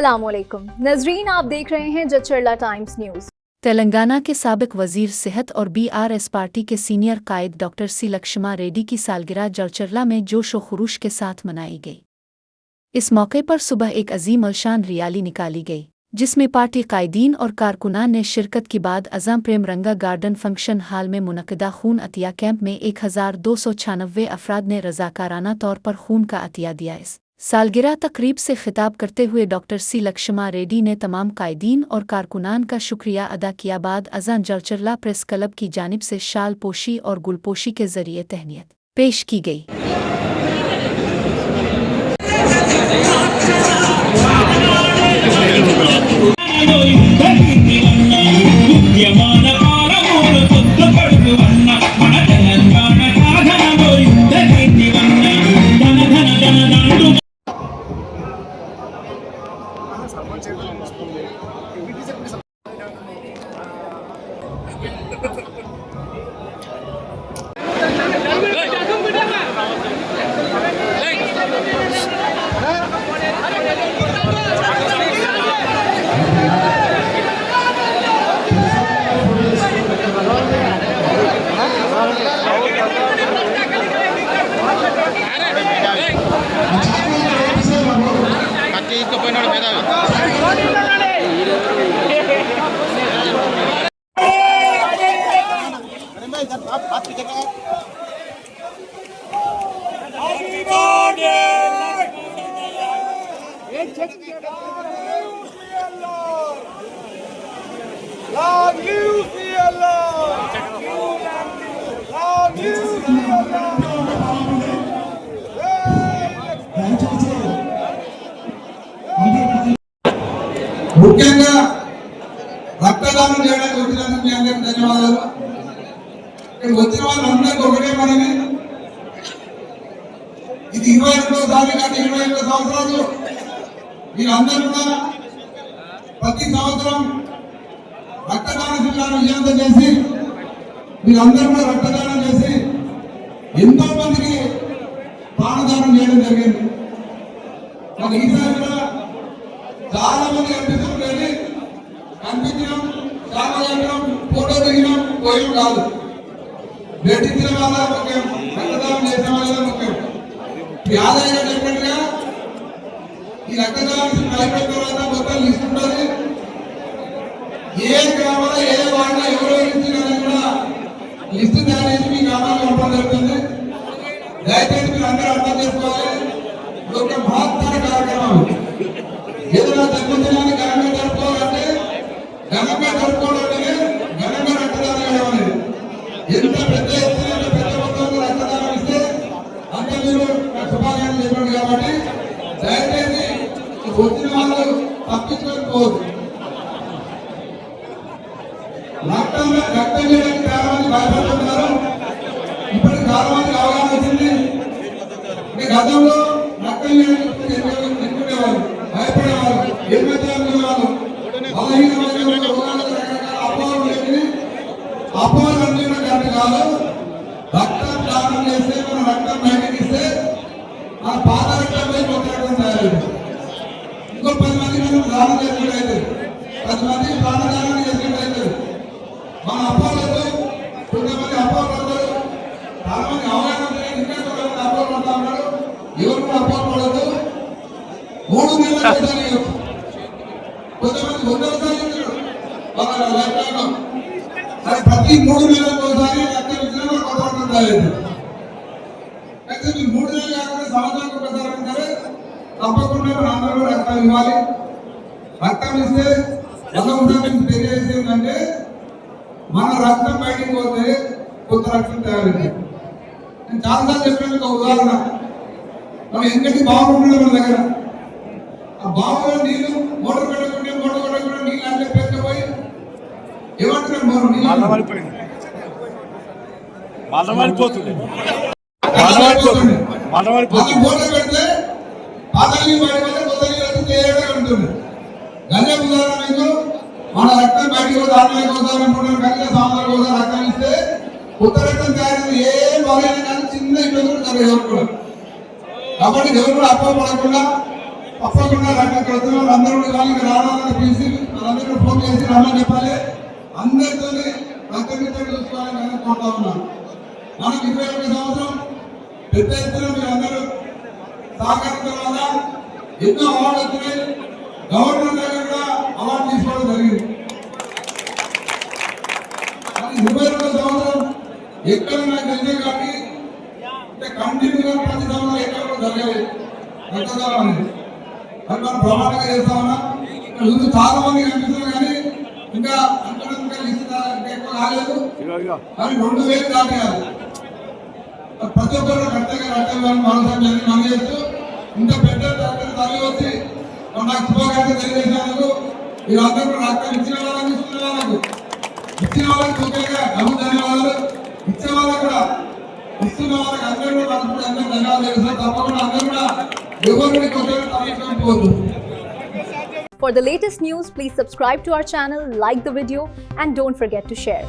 अस्सलामुअलैकुम नजरीन, आप देख रहे हैं जचरला टाइम्स न्यूज। तेलंगाना के साबिक वजीर सेहत और बीआरएस पार्टी के सीनियर कायद डॉक्टर सी लक्ष्मा रेड्डी की सालगिरह जचरला में जोश व खरूश के साथ मनाई गई। इस मौके पर सुबह एक अजीम अलशान रैली निकाली गई, जिसमें पार्टी कायदीन और कारकुनान ने शिरकत की। बाद अज़म प्रेम रंगा गार्डन फंक्शन हाल में मुनक़िदा खून अतिया कैंप में 1296 अफराद ने रज़ाकाराना तौर पर खून का अतिया दिया। इस सालगिरह तकरीब से खिताब करते हुए डॉक्टर सी लक्ष्मा रेड्डी ने तमाम कायदीन और कारकुनान का शुक्रिया अदा किया। बाद अज़ां जचरला प्रेस क्लब की जानिब से शाल पोशी और गुलपोशी के जरिए तहनीत पेश की गई। ముఖ్యంగా రక్తదానం చేయడానికి వచ్చినందుకు మీ అందరికీ ధన్యవాదాలు. ఇక్కడ వచ్చిన వాళ్ళందరికీ ఒకటే మనమే, ఇది 22సారి కాదు 22 సంవత్సరాలు మీరందరూ కూడా ప్రతి సంవత్సరం రక్తదాన శిబిరాలు విజయవంతం చేసి మీరందరూ కూడా రక్తదానం చేసి ఎంతో మందికి ప్రాణదానం చేయడం జరిగింది. మరి ఈసారి కూడా చాలా మంది కనిపిస్తుంది, కనిపించడం చాలా చెప్పడం ఫోటో దిగడం పోయడం కాదు. బ్లడ్ ఇచ్చిన వాళ్ళ ముఖ్యం, రక్తదానం చేసిన వాళ్ళ ముఖ్యం. మీ ఆదాయం చెప్పినట్టుగా ఈ రక్తదానం అయిపోయిన తర్వాత మొత్తం లిస్ట్ ఉంటుంది. ఏ గ్రామంలో ఏ వార్డులో ఎవరో ఇచ్చిందని కూడా లిస్ట్ తయారు చేసి మీ గ్రామాల్లో పంపడం జరుగుతుంది. దయచేసి మీరు అందరూ అర్థం చేసుకోవాలి, ఇది ఒక మహత్తర కార్యక్రమం. ఏదైనా జన్మదినాన్ని ఘనంగా జరుపుకోవాలంటే ఘనంగా జరుపుకోవాలంటే ఘనంగా రక్తదానం చేయడం అనేది. ఎంత పెద్ద ఎత్తున పెద్ద మొత్తంలో రక్తదానం ఇస్తే అంత మీరు శుభాకాంక్షలు చెప్పండి. కాబట్టి దయచేసి వచ్చిన వాళ్ళు తప్పించుకొని పోవద్దు. రక్తం చేయడానికి చాలా మంది భయపడుతున్నారు. ఇప్పటికి చాలా మందికి అవగాహన వచ్చింది. గతంలో రక్తం ఎన్నుకునేవాళ్ళు, భయపడేవాళ్ళు, ఎన్నుకునేవాళ్ళు, బలహీనమైన అపోహలన్నీ కరెక్ట్ కాదు. రక్తం దానం చేస్తే మనం రక్తం బయటకి ఇస్తే ఆ పాత రక్తమే కొత్త రక్తం తయారైంది. ఇంకో 10 మంది మనం దానం చేసినట్టు 10 మంది ప్రాణదానం చేసినట్టు మన అపోహలతో కొంతమంది అపోహలు చాలా మంది అవగాహన ఇంకా కొంతమంది అపోహలు పడతా ఉన్నారు. ఎవరు కూడా అపోహలు పడదు. 3 నెలలు కొంతమంది 100 సార్లు అది ప్రతి 3 నెలలకు ఒకసారి రక్తం ఇచ్చినా కొత్త రక్తం తయారైంది. అయితే మీరు 3 నెలలు కాకుండా సంవత్సరానికి ఒకసారి అంటారు, తప్పకుండా అందరూ రక్తం ఇవ్వాలి. రక్తం ఇస్తే తెలియజేసేందంటే మన రక్తం బయటకు పోతే కొత్త రక్తం తయారైంది. నేను చాలాసార్లు చెప్పిన ఒక ఉదాహరణ, మనం ఎంగటి బాగుంటుంది మన దగ్గర. ఆ బావులో నీళ్ళు మోటార్ పెట్టకుండా నీళ్ళు అంటే పెట్టుకుపోయి ఏమంటున్నారు మోటార్ పెడితే పాత నీళ్ళు బయట కొత్త నీళ్ళు చేయడం ఉంటుంది. గంజ ఉదాహరణ మీకు మన రక్తం బయటకు ఆత్మీయ కోసం గంజ సాంబార్ కోసం రక్తం ఇస్తే కొత్త రక్తం తయారైంది. ఏం బాగా కానీ చిన్న ఇంట్లో కూడా. కాబట్టి ఎవరు కూడా అపోహపడకుండా తప్పకుండా అక్కడికి వచ్చిన అందరూ వాళ్ళకి రావాలని పిలిచి వాళ్ళందరూ ఫోన్ చేసి రమ్మని చెప్పాలి. అందరితో రక్తమిత్ర చూసుకోవాలని నేను కోరుతా ఉన్నాను. మనకు 21 సంవత్సరం పెద్ద ఎత్తున మీరు అందరూ సహకరించడం వల్ల ఎన్నో అవార్డు వచ్చినాయి. గవర్నర్ దగ్గర కూడా అవార్డు తీసుకోవడం జరిగింది. 22 సంవత్సరం ఎక్కడ నాకు తెలిసే కానీ కంటిన్యూగా ప్రతి సంవత్సరం ఎక్కడ కూడా జరగలేదు రక్తదానం అనేది. అది మనం ప్రమాణంగా చేస్తా ఉన్నాం. ఇక్కడ చూసి చాలా మంది కనిపిస్తున్నారు కానీ ఇంకా అంతకంటే లిస్ట్ ఎక్కువ కాలేదు. కానీ 2000 దాటారు. ప్రతి ఒక్కరు కర్తవ్యాన్ని మరోసారి మనం చేస్తూ ఇంత పెద్ద తరలి వచ్చి నాకు శుభాకాంక్షలు తెలియజేసినందుకు మీరు అందరూ రక్తం ఇచ్చిన వాళ్ళకి ఇస్తున్న వాళ్ళకు ఇచ్చిన వాళ్ళకి ముఖ్యంగా ధన్యవాదాలు. ఇచ్చే వాళ్ళకు కూడా ఇస్తున్న వాళ్ళకి అందరూ కూడా అందరూ ధన్యవాదాలు తెలుస్తారు. తప్పకుండా అందరూ కూడా ఎవరిని కొంచెం తరలిపోవద్దు. For the latest news, please subscribe to our channel, like the video, and don't forget to share.